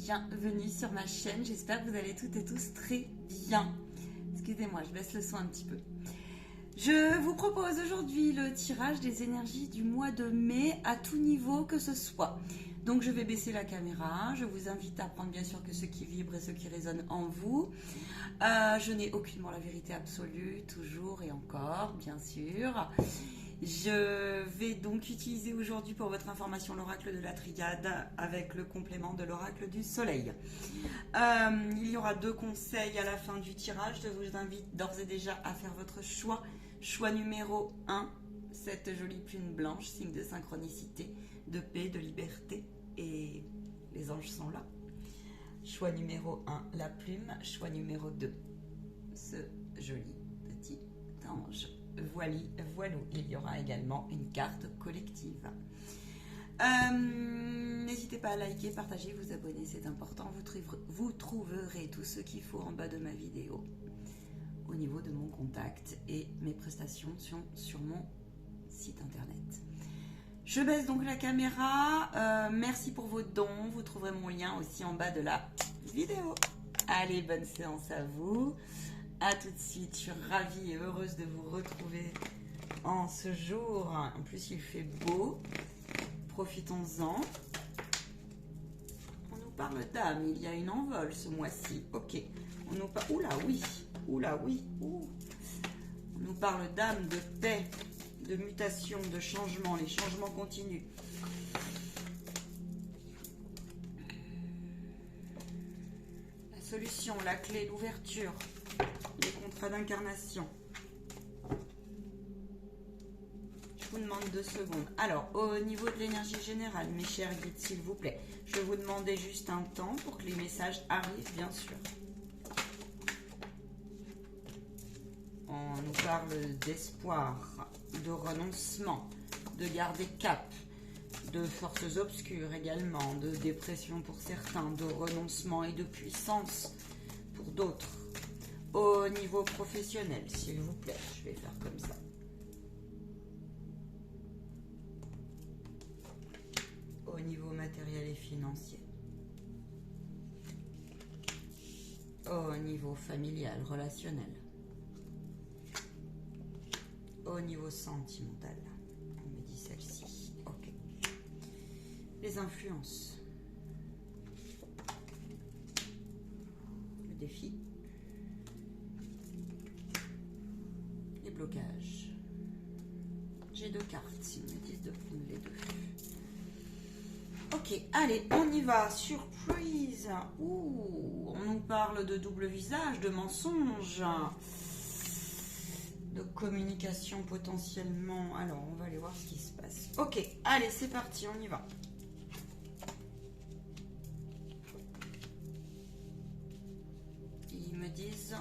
bienvenue sur ma chaîne. J'espère que vous allez toutes et tous très bien. Excusez-moi, je baisse le son un petit peu. Je vous propose aujourd'hui le tirage des énergies du mois de mai à tout niveau que ce soit. Donc je vais baisser la caméra, je vous invite à prendre bien sûr que ce qui vibre et ce qui résonne en vous. Je n'ai aucunement la vérité absolue, toujours et encore, bien sûr. Je vais donc utiliser aujourd'hui pour votre information l'oracle de la Triade avec le complément de l'oracle du soleil. Il y aura 2 conseils à la fin du tirage. Je vous invite d'ores et déjà à faire votre choix. Choix numéro 1, cette jolie plume blanche, signe de synchronicité, de paix, de liberté, et les anges sont là. Choix numéro 1, la plume. Choix numéro 2, ce joli petit ange. Voilou, il y aura également une carte collective. N'hésitez pas à liker, partager, vous abonner, c'est important. Vous trouverez tout ce qu'il faut en bas de ma vidéo au niveau de mon contact, et mes prestations sont sur mon site internet. Je baisse donc la caméra. Merci pour vos dons. Vous trouverez mon lien aussi en bas de la vidéo. Allez, bonne séance à vous. A tout de suite, je suis ravie et heureuse de vous retrouver en ce jour. En plus, il fait beau. Profitons-en. On nous parle d'âme. Il y a une envol ce mois-ci. Ok. On nous parle. Oula, oui. Oula, oui. Ouh. On nous parle d'âme, de paix, de mutation, de changement. Les changements continuent. La solution, la clé, l'ouverture. Les contrats d'incarnation. Je vous demande 2 secondes. Alors, au niveau de l'énergie générale, mes chers guides, s'il vous plaît, je vais vous demander juste un temps pour que les messages arrivent, bien sûr. On nous parle d'espoir, de renoncement, de garder cap, de forces obscures également, de dépression pour certains, de renoncement et de puissance pour d'autres. Au niveau professionnel, s'il vous plaît, je vais faire comme ça. Au niveau matériel et financier. Au niveau familial, relationnel. Au niveau sentimental. On me dit celle-ci. Ok. Les influences. Le défi. Blocage. J'ai 2 cartes, ils me disent de prendre les 2. Ok, allez, on y va. Surprise. Ouh, on nous parle de double visage, de mensonge, de communication potentiellement. Alors, on va aller voir ce qui se passe. Ok, allez, c'est parti, on y va. Ils me disent...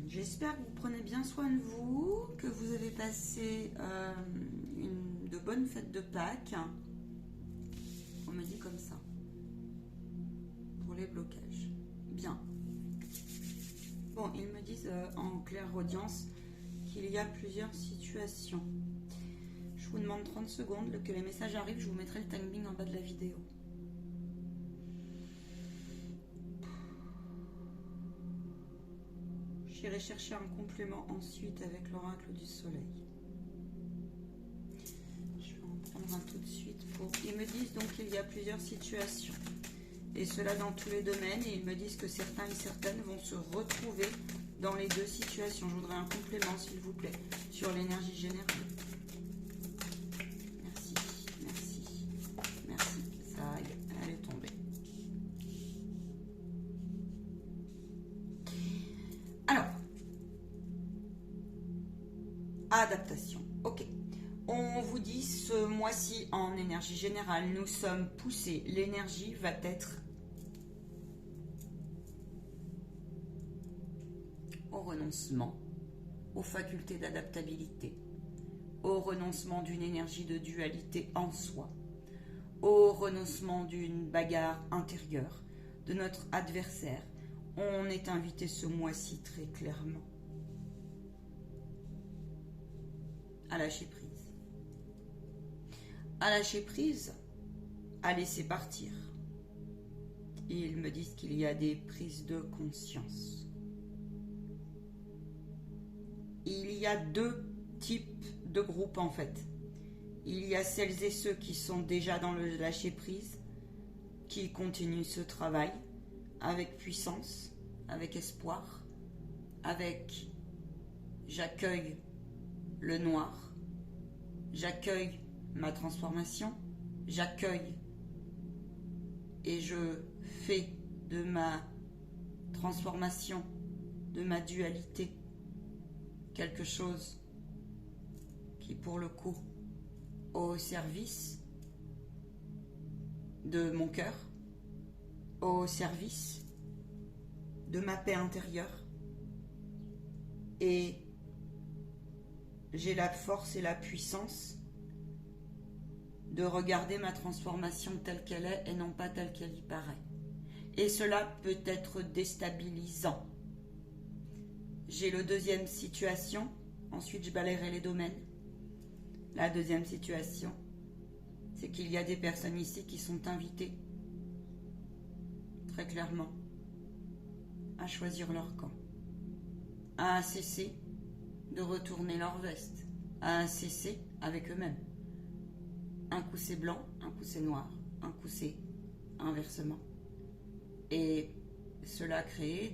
J'espère que vous prenez bien soin de vous, que vous avez passé de bonnes fêtes de Pâques. On me dit comme ça. Pour les blocages. Bien. Bon, ils me disent en clairaudience qu'il y a plusieurs situations. Je vous demande 30 secondes que les messages arrivent. Je vous mettrai le timing en bas de la vidéo. J'irai chercher un complément ensuite avec l'oracle du soleil. Je vais en prendre un tout de suite. Ils me disent donc qu'il y a plusieurs situations. Et cela dans tous les domaines. Et ils me disent que certains et certaines vont se retrouver dans les 2 situations. Je voudrais un complément, s'il vous plaît, sur l'énergie générale. Merci, merci, merci. Ça y est, elle est tombée. Alors, adaptation, ok. On vous dit ce mois-ci en énergie générale, nous sommes poussés. L'énergie va être au renoncement, aux facultés d'adaptabilité, au renoncement d'une énergie de dualité en soi, au renoncement d'une bagarre intérieure, de notre adversaire. On est invité ce mois-ci très clairement à lâcher prise. à lâcher prise, à laisser partir. Ils me disent qu'il y a des prises de conscience. Il y a deux types de groupes en fait. Il y a celles et ceux qui sont déjà dans le lâcher prise, qui continuent ce travail avec puissance, avec espoir, avec j'accueille le noir, j'accueille ma transformation, j'accueille et je fais de ma transformation, de ma dualité, quelque chose qui pour le coup au service de mon cœur, au service de ma paix intérieure. Et j'ai la force et la puissance de regarder ma transformation telle qu'elle est et non pas telle qu'elle y paraît. Et cela peut être déstabilisant. J'ai le deuxième situation, ensuite je balayerai les domaines. La deuxième situation, c'est qu'il y a des personnes ici qui sont invitées, très clairement, à choisir leur camp, à cesser de retourner leur veste, à cesser avec eux-mêmes. Un coup c'est blanc, un coup c'est noir, un coup c'est inversement. Et cela crée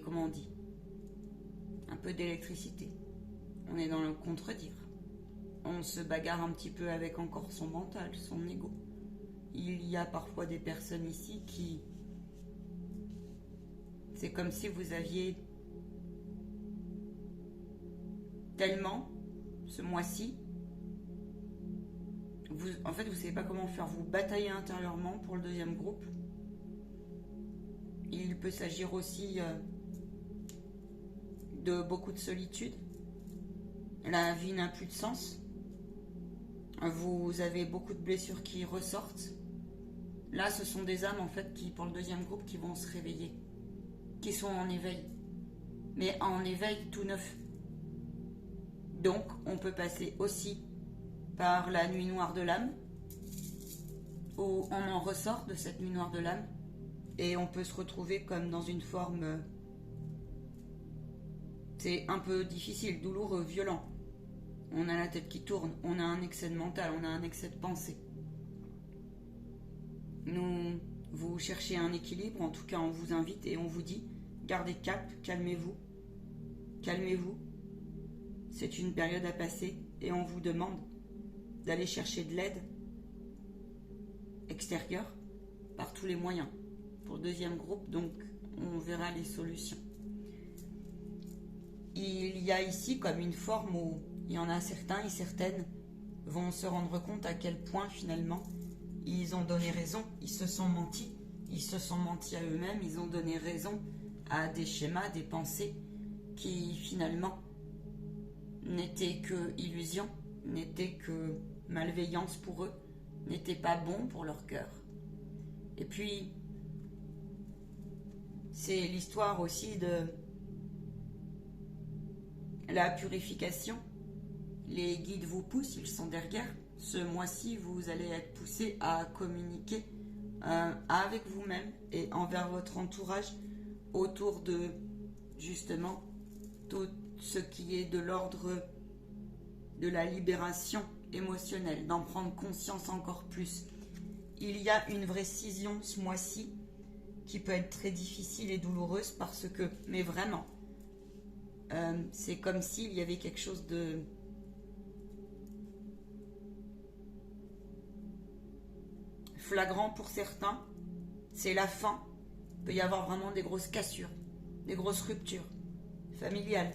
comment on dit, un peu d'électricité. On est dans le contredire. On se bagarre un petit peu avec encore son mental, son ego. Il y a parfois des personnes ici qui... C'est comme si vous aviez tellement, ce mois-ci, en fait, vous ne savez pas comment faire. Vous bataillez intérieurement pour le deuxième groupe. Il peut s'agir aussi de beaucoup de solitude. La vie n'a plus de sens. Vous avez beaucoup de blessures qui ressortent. Là, ce sont des âmes, en fait, qui, pour le deuxième groupe, qui vont se réveiller. Qui sont en éveil. Mais en éveil tout neuf. Donc, on peut passer aussi par la nuit noire de l'âme, où on en ressort de cette nuit noire de l'âme, et on peut se retrouver comme dans une forme... C'est un peu difficile, douloureux, violent. On a la tête qui tourne, on a un excès de mental, on a un excès de pensée. Vous cherchez un équilibre, en tout cas on vous invite et on vous dit, gardez cap, calmez-vous, calmez-vous. C'est une période à passer et on vous demande d'aller chercher de l'aide extérieure par tous les moyens. Pour le deuxième groupe, donc, on verra les solutions. Il y a ici comme une forme où il y en a certains et certaines vont se rendre compte à quel point finalement ils ont donné raison, ils se sont mentis à eux-mêmes, ils ont donné raison à des schémas, des pensées qui finalement n'étaient que illusions, n'étaient que malveillance pour eux, n'étaient pas bons pour leur cœur. Et puis, c'est l'histoire aussi de la purification. Les guides vous poussent, ils sont derrière. Ce mois-ci, vous allez être poussé à communiquer avec vous-même et envers votre entourage autour de, justement, tout ce qui est de l'ordre de la libération émotionnelle, d'en prendre conscience encore plus. Il y a une vraie scission ce mois-ci qui peut être très difficile et douloureuse parce que, mais vraiment, c'est comme s'il y avait quelque chose de flagrant pour certains. C'est la fin. Il peut y avoir vraiment des grosses cassures, des grosses ruptures familiales,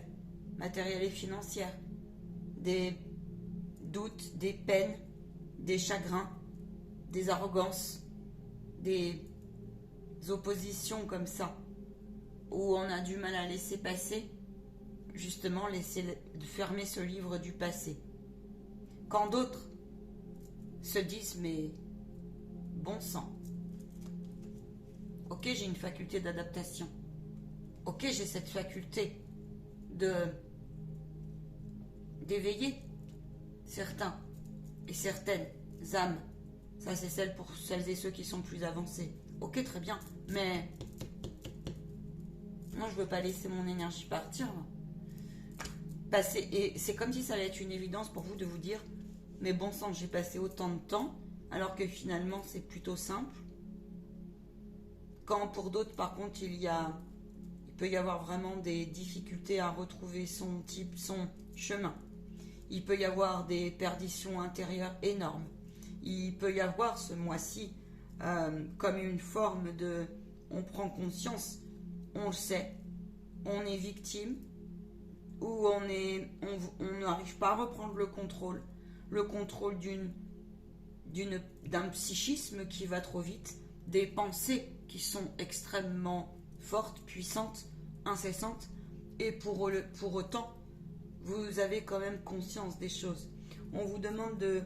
matérielles et financières, des doutes, des peines, des chagrins, des arrogances, des oppositions comme ça, où on a du mal à laisser passer, justement fermer ce livre du passé. Quand d'autres se disent mais bon sang, ok, j'ai une faculté d'adaptation, Ok, j'ai cette faculté de d'éveiller certains et certaines âmes. Ça, c'est celle pour celles et ceux qui sont plus avancés. Ok, très bien. Mais moi, je veux pas laisser mon énergie partir. Et c'est comme si ça allait être une évidence pour vous de vous dire, mais bon sang, j'ai passé autant de temps, alors que finalement, c'est plutôt simple. Quand pour d'autres, par contre, il peut y avoir vraiment des difficultés à retrouver son chemin. Il peut y avoir des perditions intérieures énormes. Il peut y avoir ce mois-ci comme une forme de... On prend conscience, on le sait, on est victime, ou on n'arrive pas à reprendre le contrôle d'un psychisme qui va trop vite, des pensées qui sont extrêmement fortes, puissantes, incessantes, et pour autant, vous avez quand même conscience des choses. On vous demande de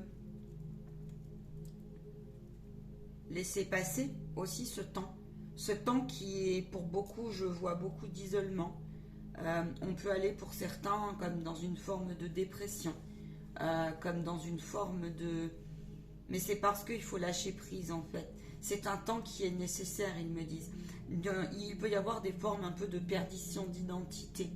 laisser passer aussi ce temps qui est pour beaucoup, je vois beaucoup d'isolement. On peut aller pour certains comme dans une forme de dépression, comme dans une forme de... Mais c'est parce qu'il faut lâcher prise en fait. C'est un temps qui est nécessaire, ils me disent. Il peut y avoir des formes un peu de perdition d'identité.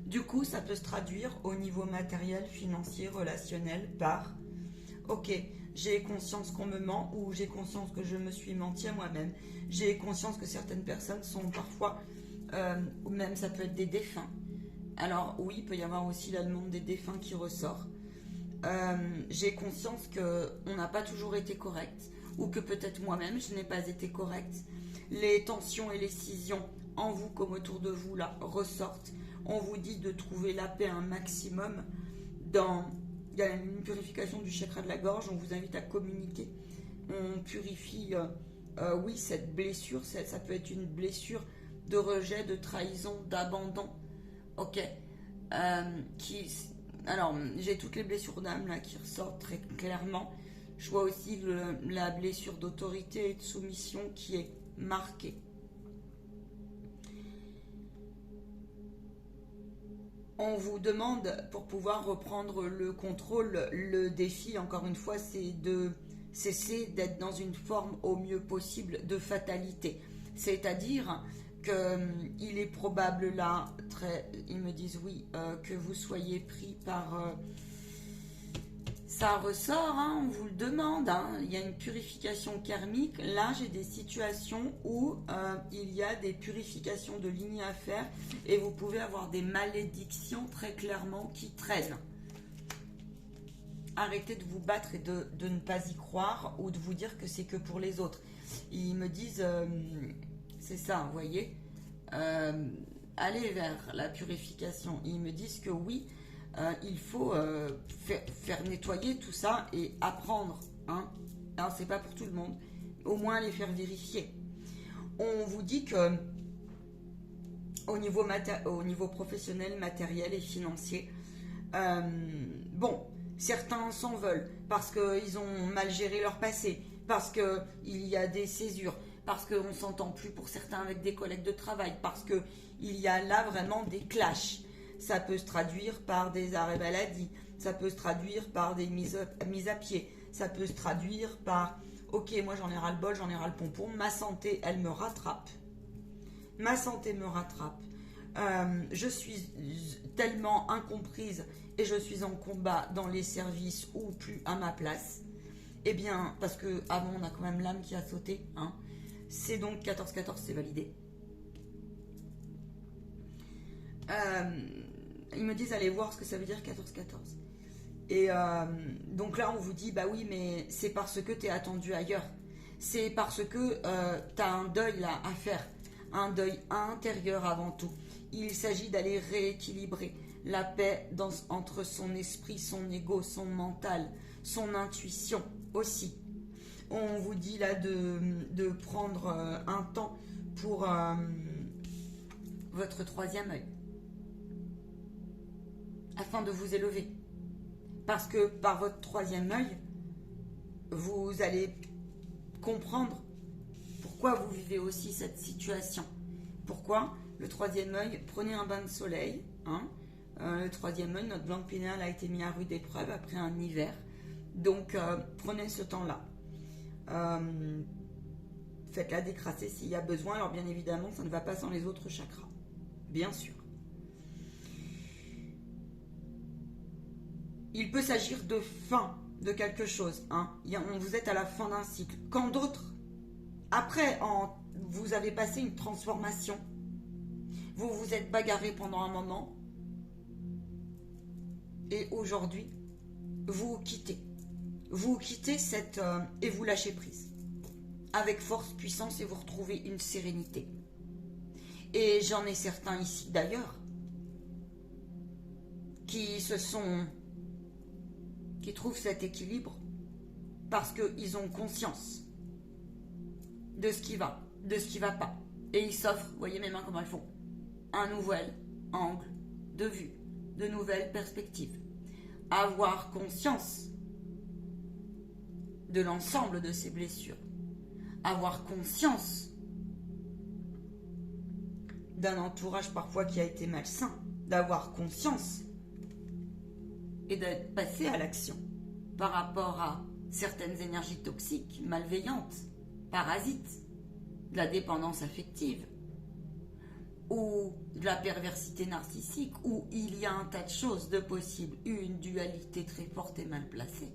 Du coup, ça peut se traduire au niveau matériel, financier, relationnel par « Ok, j'ai conscience qu'on me ment ou j'ai conscience que je me suis menti à moi-même. J'ai conscience que certaines personnes sont parfois... ou même ça peut être des défunts. Alors oui, il peut y avoir aussi là le monde des défunts qui ressort. J'ai conscience qu'on n'a pas toujours été correct, ou que peut-être moi-même je n'ai pas été correct. Les tensions et les scissions en vous comme autour de vous là ressortent. On vous dit de trouver la paix un maximum. Il y a une purification du chakra de la gorge, on vous invite à communiquer. On purifie, oui, cette blessure, ça peut être une blessure de rejet, de trahison, d'abandon. Ok. Alors, j'ai toutes les blessures d'âme là qui ressortent très clairement. Je vois aussi la blessure d'autorité et de soumission qui est marquée. On vous demande, pour pouvoir reprendre le contrôle, le défi, encore une fois, c'est de cesser d'être dans une forme au mieux possible de fatalité. C'est-à-dire qu'il est probable là, ils me disent oui, que vous soyez pris par... ça ressort, hein, on vous le demande, hein, il y a une purification karmique. Là, j'ai des situations où il y a des purifications de lignes à faire et vous pouvez avoir des malédictions très clairement qui traînent. Arrêtez de vous battre et de ne pas y croire ou de vous dire que c'est que pour les autres. Ils me disent... c'est ça, vous voyez, aller vers la purification. Ils me disent que oui, il faut faire nettoyer tout ça et apprendre. Hein. Alors, c'est pas pour tout le monde. Au moins, les faire vérifier. On vous dit que au niveau professionnel, matériel et financier, bon, certains s'en veulent parce qu'ils ont mal géré leur passé, parce qu'il y a des césures, parce qu'on ne s'entend plus pour certains avec des collègues de travail, parce qu'il y a là vraiment des clashs. Ça peut se traduire par des arrêts maladie, ça peut se traduire par des mises à pied, ça peut se traduire par « Ok, moi j'en ai ras-le-bol, j'en ai ras-le-pompon, ma santé, elle me rattrape. Ma santé me rattrape. Je suis tellement incomprise et je suis en combat dans les services ou plus à ma place. » Eh bien, parce qu'avant on a quand même l'âme qui a sauté, hein. C'est donc 14-14, c'est validé. Ils me disent allez voir ce que ça veut dire 14-14. Et donc là on vous dit bah oui mais c'est parce que tu es attendu ailleurs. C'est parce que tu as un deuil là à faire. Un deuil intérieur avant tout. Il s'agit d'aller rééquilibrer la paix entre son esprit, son ego, son mental, son intuition aussi. On vous dit là de prendre un temps pour votre troisième œil, afin de vous élever. Parce que par votre troisième œil, vous allez comprendre pourquoi vous vivez aussi cette situation. Pourquoi Le troisième œil, prenez un bain de soleil. Hein. Le troisième œil, notre glande pinéale a été mise à rude épreuve après un hiver. Donc, prenez ce temps-là. Faites-la décrasser s'il y a besoin. Alors, bien évidemment, ça ne va pas sans les autres chakras. Bien sûr. Il peut s'agir de fin de quelque chose. Hein. Vous êtes à la fin d'un cycle. Quand d'autres, après, vous avez passé une transformation, vous vous êtes bagarré pendant un moment, et aujourd'hui, vous quittez. Vous quittez et vous lâchez prise. Avec force, puissance, et vous retrouvez une sérénité. Et j'en ai certains ici d'ailleurs, qui trouvent cet équilibre parce qu'ils ont conscience de ce qui va, de ce qui ne va pas. Et ils s'offrent, vous voyez mes mains comment elles font, un nouvel angle de vue, de nouvelles perspectives. Avoir conscience de l'ensemble de ces blessures. Avoir conscience d'un entourage parfois qui a été malsain. D'avoir conscience et d'être passé à l'action par rapport à certaines énergies toxiques, malveillantes, parasites, de la dépendance affective ou de la perversité narcissique, où il y a un tas de choses de possibles, une dualité très forte et mal placée.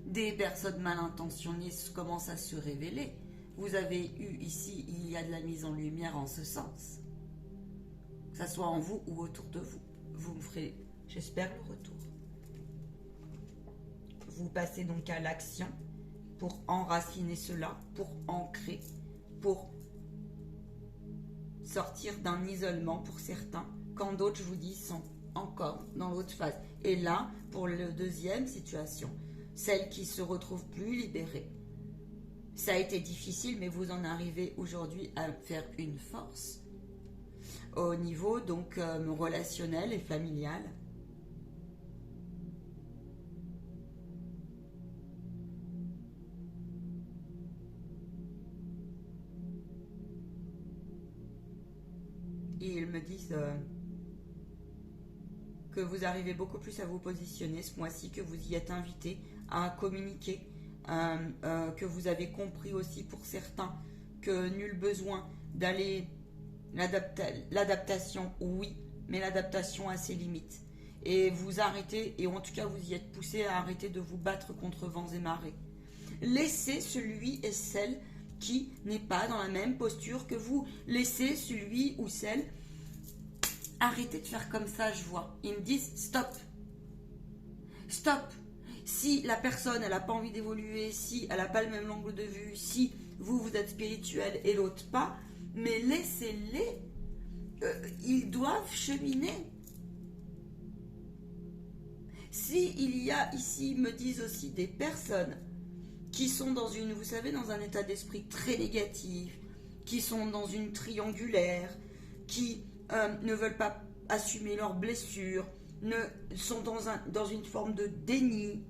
Des personnes mal intentionnées commencent à se révéler. Vous avez eu ici, il y a de la mise en lumière en ce sens. Que ça soit en vous ou autour de vous. Vous me ferez, j'espère, le retour. Vous passez donc à l'action pour enraciner cela, pour ancrer, pour sortir d'un isolement pour certains, quand d'autres, je vous dis, sont encore dans l'autre phase. Et là, pour la deuxième situation, celle qui se retrouve plus libérée. Ça a été difficile, mais vous en arrivez aujourd'hui à faire une force au niveau donc relationnel et familial. Et ils me disent que vous arrivez beaucoup plus à vous positionner ce mois-ci, que vous y êtes invité à communiquer, que vous avez compris aussi pour certains que nul besoin d'aller l'adaptation, oui, mais l'adaptation a ses limites. Et vous arrêtez, et en tout cas vous y êtes poussé à arrêter de vous battre contre vents et marées. Laissez celui et celle qui n'est pas dans la même posture que vous. Laissez celui ou celle. Arrêtez de faire comme ça, je vois. Ils me disent stop. Stop. Si la personne, elle n'a pas envie d'évoluer, si elle n'a pas le même angle de vue, si vous êtes spirituel et l'autre pas, mais laissez-les. Ils doivent cheminer. Si il y a ici, ils me disent aussi, des personnes qui sont dans vous savez, dans un état d'esprit très négatif, qui sont dans une triangulaire, qui ne veulent pas assumer leurs blessures, sont dans une forme de déni.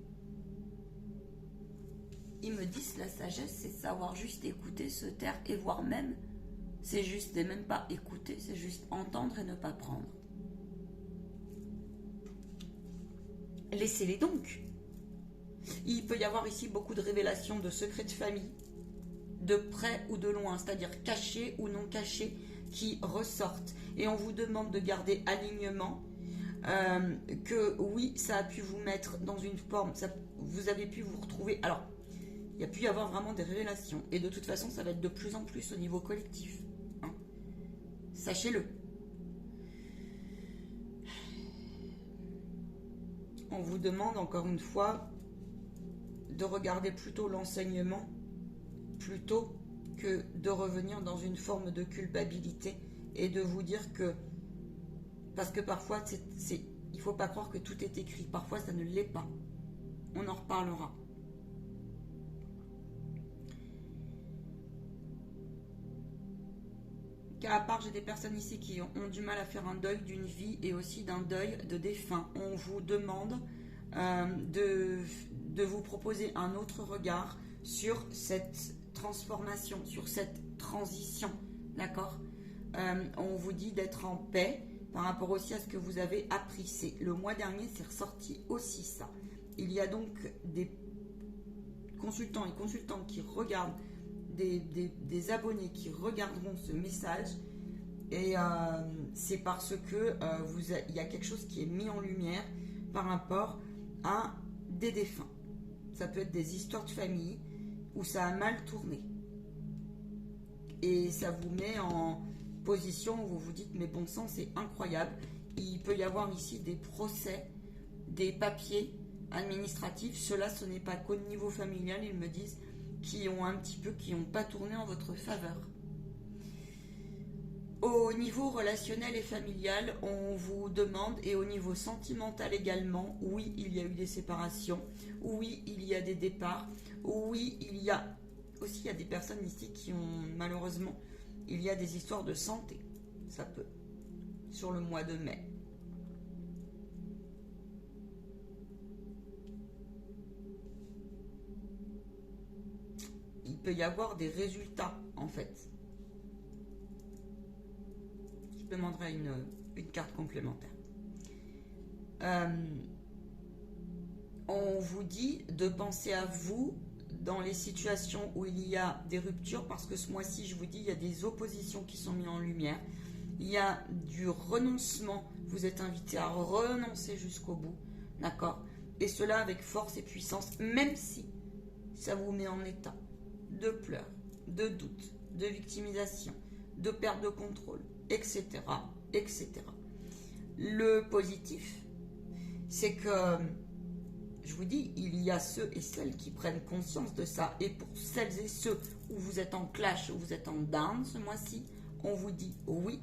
Ils me disent la sagesse, c'est savoir juste écouter, se taire, et voire même, c'est juste, et même pas écouter, c'est juste entendre et ne pas prendre. Laissez-les donc. Il peut y avoir ici beaucoup de révélations de secrets de famille, de près ou de loin, c'est-à-dire cachés ou non cachés, qui ressortent. Et on vous demande de garder alignement, que oui, ça a pu vous mettre dans une forme, vous avez pu vous retrouver. Alors, il y a pu y avoir vraiment des révélations. Et de toute façon, ça va être de plus en plus au niveau collectif. Hein. Sachez-le. On vous demande encore une fois de regarder plutôt l'enseignement plutôt que de revenir dans une forme de culpabilité et de vous dire que, parce que parfois il ne faut pas croire que tout est écrit, parfois ça ne l'est pas, on en reparlera. Car à part, j'ai des personnes ici qui ont du mal à faire un deuil d'une vie et aussi d'un deuil de défunt. On vous demande de vous proposer un autre regard sur cette transformation, sur cette transition, d'accord ? on vous dit d'être en paix par rapport aussi à ce que vous avez appris. Le mois dernier, c'est ressorti aussi ça. Il y a donc des consultants et consultantes qui regardent, des abonnés qui regarderont ce message. Et c'est parce que il y a quelque chose qui est mis en lumière par rapport à des défunts. Ça peut être des histoires de famille où ça a mal tourné. Et ça vous met en position où vous vous dites, mais bon sang, c'est incroyable. Il peut y avoir ici des procès, des papiers administratifs. Cela, ce n'est pas qu'au niveau familial, ils me disent, qui n'ont pas tourné en votre faveur. Au niveau relationnel et familial, on vous demande, et au niveau sentimental également, oui, il y a eu des séparations, oui, il y a des départs, oui, il y a des personnes ici qui ont, malheureusement, il y a des histoires de santé, ça peut, sur le mois de mai. Il peut y avoir des résultats, en fait. Je demanderai une carte complémentaire. On vous dit de penser à vous dans les situations où il y a des ruptures, parce que ce mois-ci, je vous dis, il y a des oppositions qui sont mises en lumière. Il y a du renoncement. Vous êtes invité à renoncer jusqu'au bout, d'accord? Et cela avec force et puissance, même si ça vous met en état de pleurs, de doutes, de victimisation, de perte de contrôle, etc., etc. Le positif, c'est que, je vous dis, il y a ceux et celles qui prennent conscience de ça. Et pour celles et ceux où vous êtes en clash, où vous êtes en down ce mois-ci, on vous dit oui,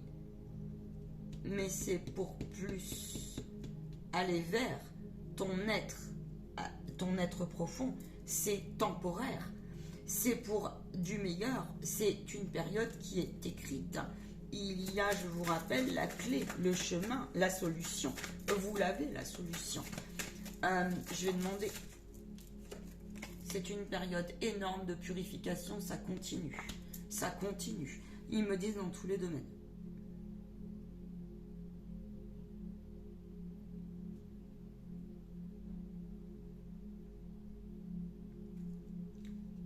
mais c'est pour plus aller vers ton être profond. C'est temporaire. C'est pour du meilleur. C'est une période qui est écrite. Il y a, je vous rappelle, la clé, le chemin, la solution. Vous l'avez, la solution. Je vais demander. C'est une période énorme de purification. Ça continue. Ça continue. Ils me disent dans tous les domaines.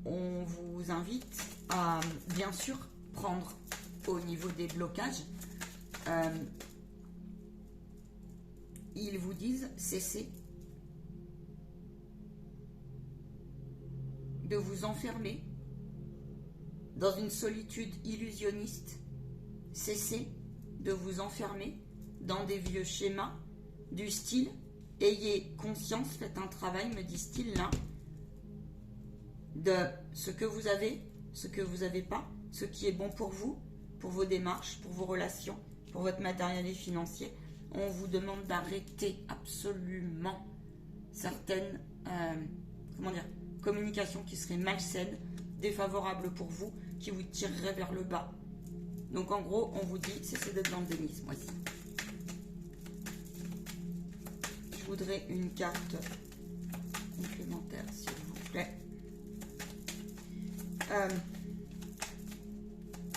On vous invite à, bien sûr, prendre au niveau des blocages. Ils vous disent cessez de vous enfermer dans une solitude illusionniste. Cessez de vous enfermer dans des vieux schémas du style ayez conscience, faites un travail, me disent-ils là, de ce que vous avez, ce que vous n'avez pas, ce qui est bon pour vous, pour vos démarches, pour vos relations, pour votre matériel et financier. On vous demande d'arrêter absolument certaines communications qui seraient malsaines, défavorables pour vous, qui vous tireraient vers le bas. Donc en gros, on vous dit, cessez d'être dans le déni ce mois-ci. Je voudrais une carte complémentaire, s'il vous plaît.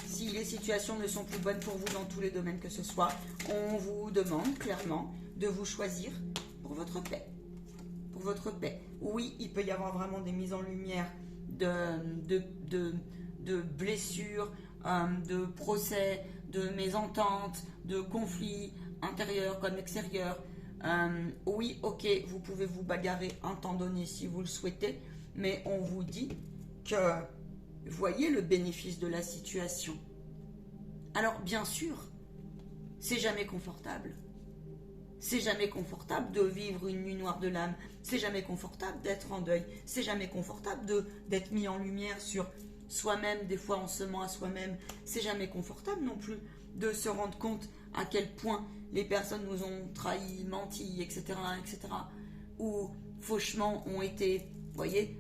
Si les situations ne sont plus bonnes pour vous dans tous les domaines que ce soit, on vous demande clairement de vous choisir pour votre paix. Pour votre paix. Oui, il peut y avoir vraiment des mises en lumière de blessures, de procès, de mésententes, de conflits intérieurs comme extérieurs. Oui, ok, vous pouvez vous bagarrer un temps donné si vous le souhaitez, mais on vous dit que voyez le bénéfice de la situation. Alors, bien sûr, c'est jamais confortable. C'est jamais confortable de vivre une nuit noire de l'âme. C'est jamais confortable d'être en deuil. C'est jamais confortable d'être mis en lumière sur soi-même, des fois en se ment à soi-même. C'est jamais confortable non plus de se rendre compte à quel point les personnes nous ont trahis, menti, etc., etc. Ou fauchement ont été, vous voyez,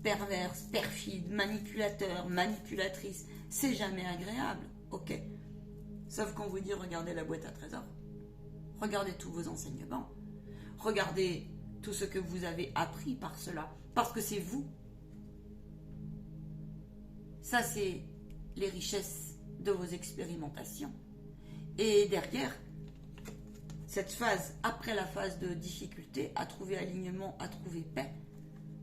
perverses, perfides, manipulateurs, manipulatrices. C'est jamais agréable, ok. Sauf qu'on vous dit, regardez la boîte à trésors. Regardez tous vos enseignements. Regardez tout ce que vous avez appris par cela. Parce que c'est vous. Ça, c'est les richesses de vos expérimentations. Et derrière, cette phase, après la phase de difficulté, à trouver alignement, à trouver paix,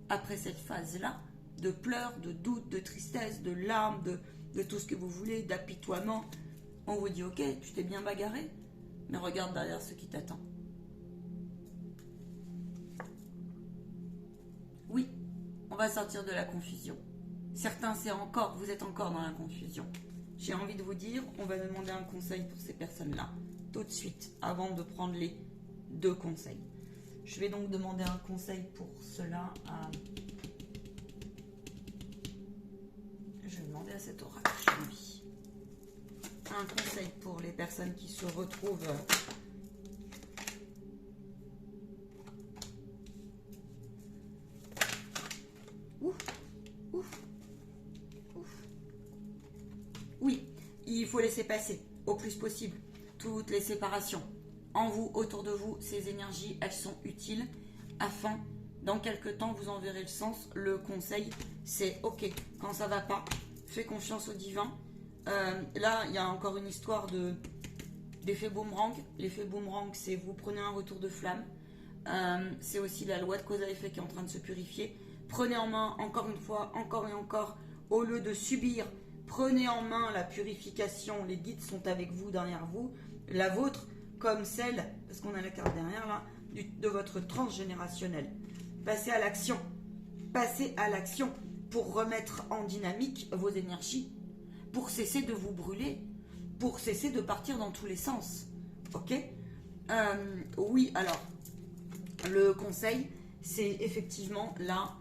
après cette phase-là, de pleurs, de doutes, de tristesse, de larmes, de tout ce que vous voulez, d'apitoiement, on vous dit, ok, tu t'es bien bagarré, mais regarde derrière ce qui t'attend. Oui, on va sortir de la confusion. Certains, vous êtes encore dans la confusion. J'ai envie de vous dire, on va demander un conseil pour ces personnes-là, tout de suite, avant de prendre les 2 conseils. Je vais donc demander un conseil pour cela à... Je vais demander à cet oracle, oui. Un conseil pour les personnes qui se retrouvent... Oui, il faut laisser passer au plus possible toutes les séparations. En vous, autour de vous, ces énergies, elles sont utiles afin, dans quelque temps, vous en verrez le sens. Le conseil, c'est ok, quand ça va pas, fais confiance au divin. Là, il y a encore une histoire d'effet boomerang. L'effet boomerang, c'est vous prenez un retour de flamme. C'est aussi la loi de cause à effet qui est en train de se purifier. Prenez en main, encore une fois, encore et encore, au lieu de subir. Prenez en main la purification, les guides sont avec vous, derrière vous, la vôtre comme celle, parce qu'on a la carte derrière là, de votre transgénérationnel. Passez à l'action pour remettre en dynamique vos énergies, pour cesser de vous brûler, pour cesser de partir dans tous les sens. Ok ? Oui, alors, le conseil, c'est effectivement là...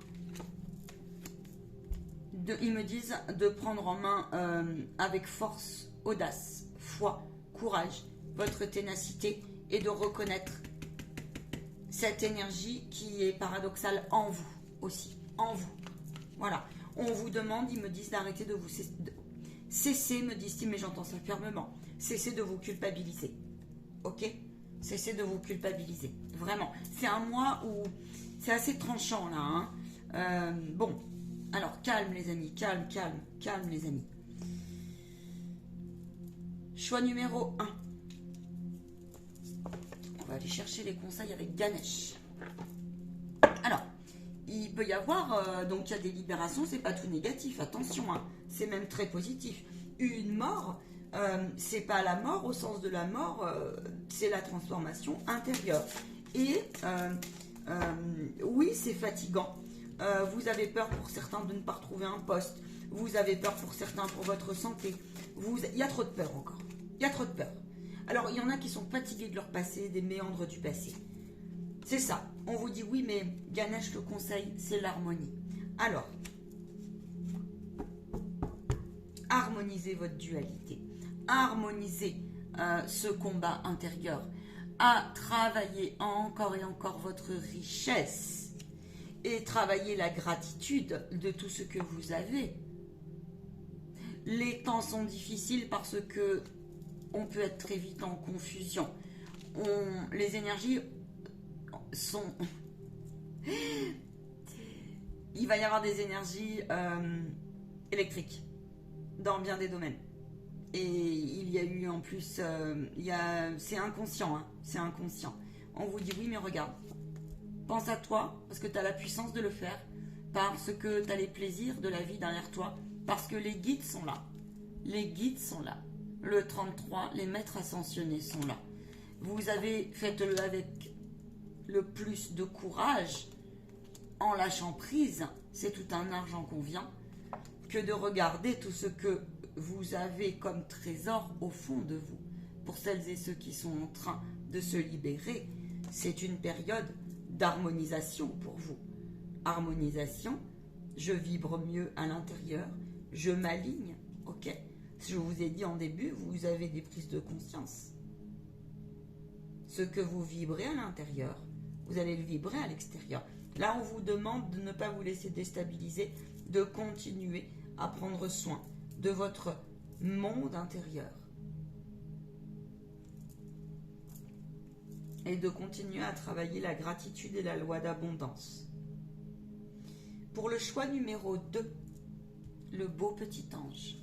ils me disent de prendre en main avec force, audace, foi, courage, votre ténacité et de reconnaître cette énergie qui est paradoxale en vous aussi, en vous. Voilà. On vous demande, ils me disent d'arrêter de vous cesser, me disent-ils, mais j'entends ça fermement, cessez de vous culpabiliser. Ok ? Cessez de vous culpabiliser. Vraiment. C'est un mois où c'est assez tranchant là. Hein. Bon. Alors, calme les amis, calme les amis. Choix numéro 1. On va aller chercher les conseils avec Ganesh. Alors, il peut y avoir, donc il y a des libérations, c'est pas tout négatif, attention, hein, c'est même très positif. Une mort, c'est pas la mort au sens de la mort, c'est la transformation intérieure. Et oui, c'est fatigant. Vous avez peur pour certains de ne pas retrouver un poste. Vous avez peur pour certains pour votre santé. Il y a trop de peur encore. Il y a trop de peur. Alors, il y en a qui sont fatigués de leur passé, des méandres du passé. C'est ça. On vous dit oui, mais Ganesh, le conseil, c'est l'harmonie. Alors, harmonisez votre dualité. Harmonisez ce combat intérieur. À travailler encore et encore votre richesse. Et travailler la gratitude de tout ce que vous avez. Les temps sont difficiles parce que on peut être très vite en confusion. Les énergies sont... Il va y avoir des énergies électriques dans bien des domaines. Et il y a eu en plus... c'est inconscient, hein, c'est inconscient. On vous dit oui, mais regarde. Pense à toi, parce que tu as la puissance de le faire, parce que tu as les plaisirs de la vie derrière toi, parce que les guides sont là. Les guides sont là. Le 33, les maîtres ascensionnés sont là. Vous avez, faites-le avec le plus de courage, en lâchant prise, c'est tout un argent qu'on vient, que de regarder tout ce que vous avez comme trésor au fond de vous. Pour celles et ceux qui sont en train de se libérer, c'est une période d'harmonisation pour vous. Harmonisation, je vibre mieux à l'intérieur, je m'aligne, ok ? Je vous ai dit en début, vous avez des prises de conscience. Ce que vous vibrez à l'intérieur, vous allez le vibrer à l'extérieur. Là, on vous demande de ne pas vous laisser déstabiliser, de continuer à prendre soin de votre monde intérieur. Et de continuer à travailler la gratitude et la loi d'abondance. Pour le choix numéro 2, le beau petit ange.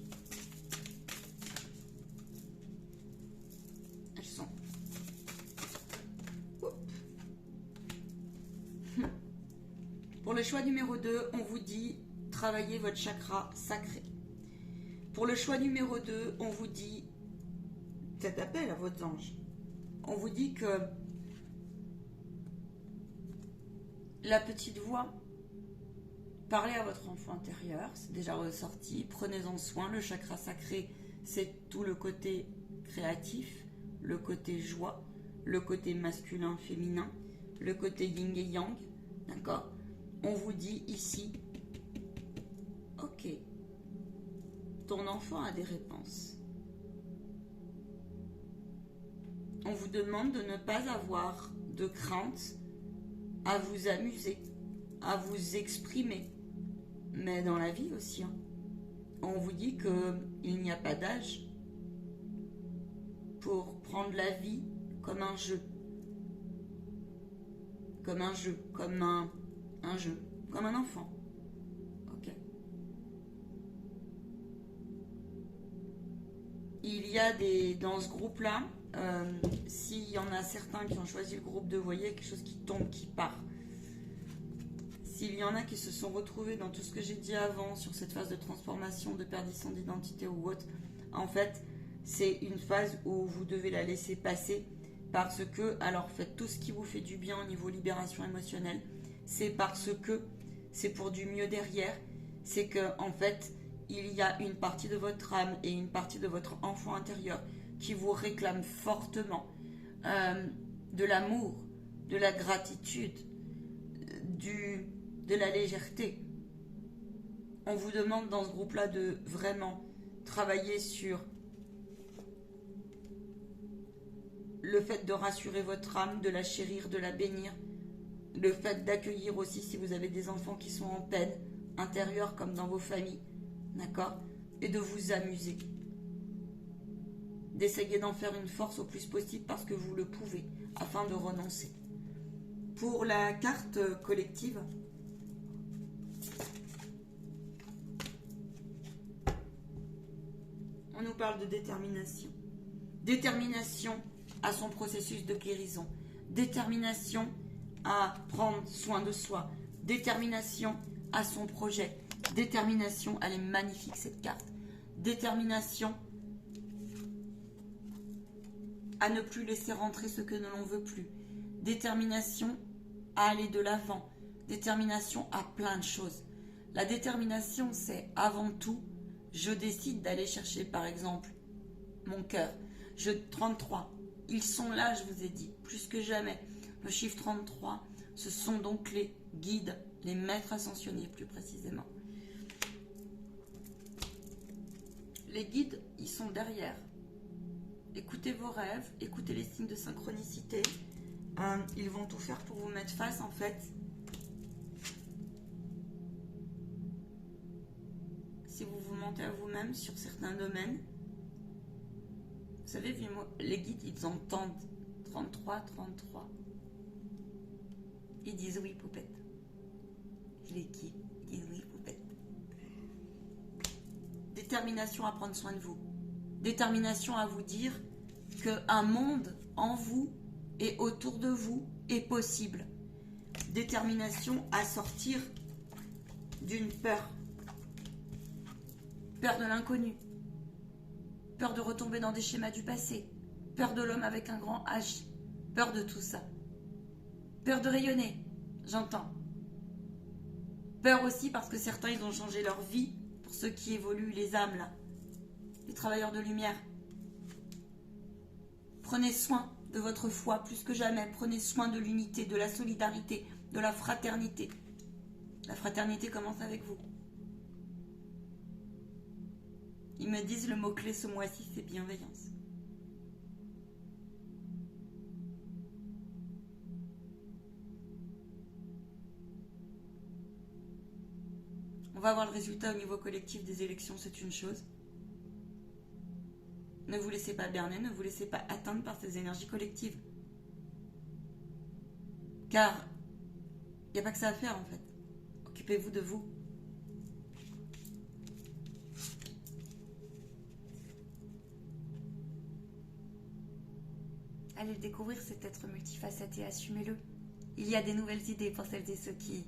le choix numéro 2, on vous dit travaillez votre chakra sacré. Pour le choix numéro 2, on vous dit faites appel à vos anges. On vous dit que la petite voix, parlez à votre enfant intérieur, c'est déjà ressorti, prenez-en soin. Le chakra sacré, c'est tout le côté créatif, le côté joie, le côté masculin, féminin, le côté yin et yang, d'accord? On vous dit ici, ok, ton enfant a des réponses. On vous demande de ne pas avoir de crainte à vous amuser, à vous exprimer, mais dans la vie aussi. On vous dit qu'il n'y a pas d'âge pour prendre la vie comme un jeu. Comme un jeu, comme un jeu, comme un enfant. Ok. Il y a dans ce groupe-là, s'il y en a certains qui ont choisi le groupe 2, vous voyez, quelque chose qui tombe, qui part. S'il y en a qui se sont retrouvés dans tout ce que j'ai dit avant, sur cette phase de transformation, de perdition d'identité ou autre, en fait, c'est une phase où vous devez la laisser passer parce que, alors faites tout ce qui vous fait du bien au niveau libération émotionnelle, c'est parce que c'est pour du mieux derrière, c'est que, en fait, il y a une partie de votre âme et une partie de votre enfant intérieur qui vous réclame fortement de l'amour, de la gratitude, de la légèreté. On vous demande dans ce groupe-là de vraiment travailler sur le fait de rassurer votre âme, de la chérir, de la bénir, le fait d'accueillir aussi si vous avez des enfants qui sont en peine, intérieure comme dans vos familles, d'accord? Et de vous amuser. D'essayer d'en faire une force au plus possible parce que vous le pouvez, afin de renoncer. Pour la carte collective, on nous parle de détermination. Détermination à son processus de guérison. Détermination à prendre soin de soi. Détermination à son projet. Détermination, elle est magnifique cette carte. Détermination à ne plus laisser rentrer ce que l'on ne veut plus. Détermination à aller de l'avant. Détermination à plein de choses. La détermination, c'est avant tout, je décide d'aller chercher, par exemple, mon cœur. 33. Ils sont là, je vous ai dit, plus que jamais. Le chiffre 33, ce sont donc les guides, les maîtres ascensionnés plus précisément. Les guides, ils sont derrière. Écoutez vos rêves, écoutez les signes de synchronicité. Ils vont tout faire pour vous mettre face, en fait. Si vous vous mentez à vous-même sur certains domaines, vous savez, les guides, ils entendent 33, 33. Ils disent oui, poupette. Je les kiffe. Ils disent oui, poupette. Détermination à prendre soin de vous. Détermination à vous dire qu'un monde en vous et autour de vous est possible. Détermination à sortir d'une peur. Peur de l'inconnu. Peur de retomber dans des schémas du passé. Peur de l'homme avec un grand H. Peur de tout ça. Peur de rayonner, j'entends. Peur aussi parce que certains, ils ont changé leur vie pour ceux qui évoluent, les âmes là. Les travailleurs de lumière. Prenez soin de votre foi plus que jamais. Prenez soin de l'unité, de la solidarité, de la fraternité. La fraternité commence avec vous. Ils me disent le mot-clé ce mois-ci, c'est bienveillance. On va avoir le résultat au niveau collectif des élections, c'est une chose. Ne vous laissez pas berner, ne vous laissez pas atteindre par ces énergies collectives. Car il n'y a pas que ça à faire en fait. Occupez-vous de vous. Allez le découvrir, cet être multifacette, et assumez-le. Il y a des nouvelles idées pour celles et ceux qui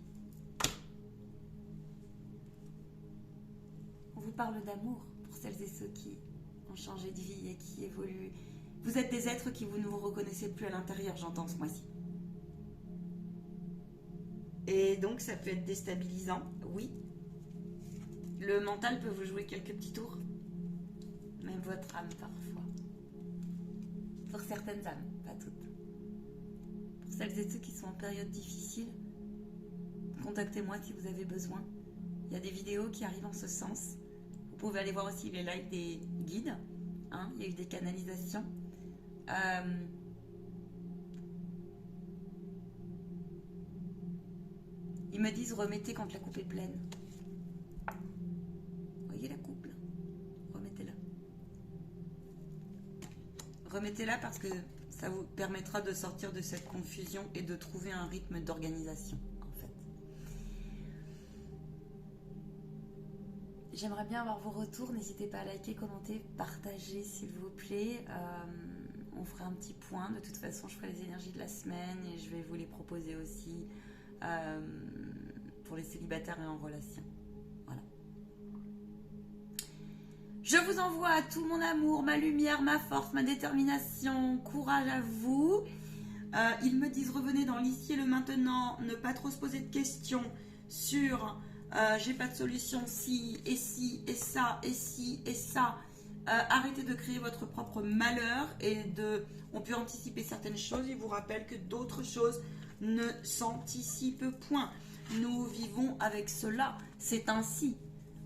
parle d'amour pour celles et ceux qui ont changé de vie et qui évoluent. Vous êtes des êtres qui vous ne vous reconnaissez plus à l'intérieur, j'entends ce mois-ci. Et donc ça peut être déstabilisant, oui. Le mental peut vous jouer quelques petits tours. Même votre âme parfois. Pour certaines âmes, pas toutes. Pour celles et ceux qui sont en période difficile, contactez-moi si vous avez besoin. Il y a des vidéos qui arrivent en ce sens. Vous pouvez aller voir aussi les lives des guides. Hein, il y a eu des canalisations. Ils me disent remettez quand la coupe est pleine. Voyez la coupe là? Remettez-la. Remettez-la parce que ça vous permettra de sortir de cette confusion et de trouver un rythme d'organisation en fait. J'aimerais bien avoir vos retours. N'hésitez pas à liker, commenter, partager s'il vous plaît. On fera un petit point. De toute façon, je ferai les énergies de la semaine et je vais vous les proposer aussi pour les célibataires et en relation. Voilà. Je vous envoie à tout mon amour, ma lumière, ma force, ma détermination. Courage à vous. Ils me disent revenez dans l'ici et le maintenant. Ne pas trop se poser de questions sur j'ai pas de solution si et ça et si et ça. Arrêtez de créer votre propre malheur et on peut anticiper certaines choses. Il vous rappelle que d'autres choses ne s'anticipent point. Nous vivons avec cela. C'est ainsi.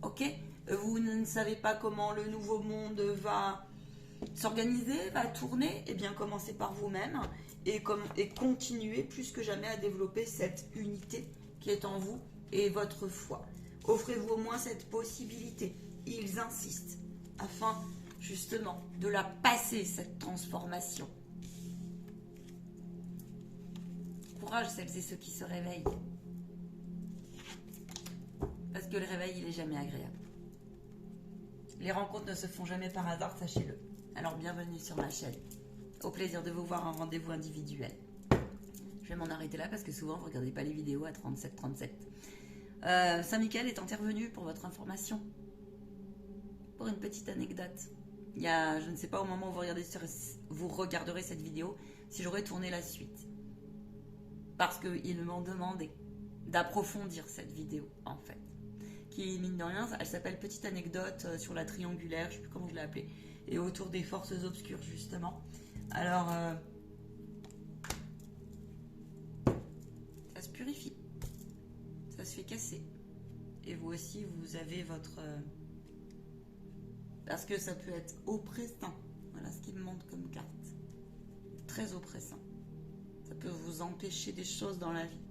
Ok? Vous ne savez pas comment le nouveau monde va s'organiser, va tourner. Eh bien, commencez par vous-même et continuez plus que jamais à développer cette unité qui est en vous et votre foi. Offrez-vous au moins cette possibilité. Ils insistent afin justement de la passer, cette transformation. Courage celles et ceux qui se réveillent. Parce que le réveil, il n'est jamais agréable. Les rencontres ne se font jamais par hasard, sachez-le. Alors bienvenue sur ma chaîne. Au plaisir de vous voir en rendez-vous individuel. Je vais m'en arrêter là parce que souvent vous ne regardez pas les vidéos à 37-37. Saint-Michael est intervenu pour votre information. Pour une petite anecdote. Il y a, je ne sais pas au moment où vous regarderez cette vidéo, si j'aurais tourné la suite. Parce qu'ils m'ont demandé d'approfondir cette vidéo, en fait. Qui, mine de rien, elle s'appelle Petite anecdote sur la triangulaire, je ne sais plus comment je l'ai appelée, et autour des forces obscures, justement. Alors, ça se purifie. Ça se fait casser. Et vous aussi, vous avez votre... parce que ça peut être oppressant. Voilà ce qu'il me montre comme carte. Très oppressant. Ça peut vous empêcher des choses dans la vie.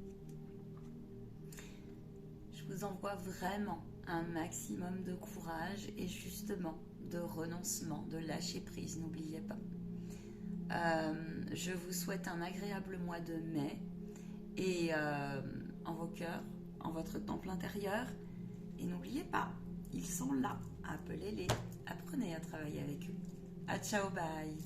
Je vous envoie vraiment un maximum de courage et justement de renoncement, de lâcher prise, n'oubliez pas. Je vous souhaite un agréable mois de mai et en vos cœurs, en votre temple intérieur. Et n'oubliez pas, ils sont là. Appelez-les, apprenez à travailler avec eux. À ciao, bye.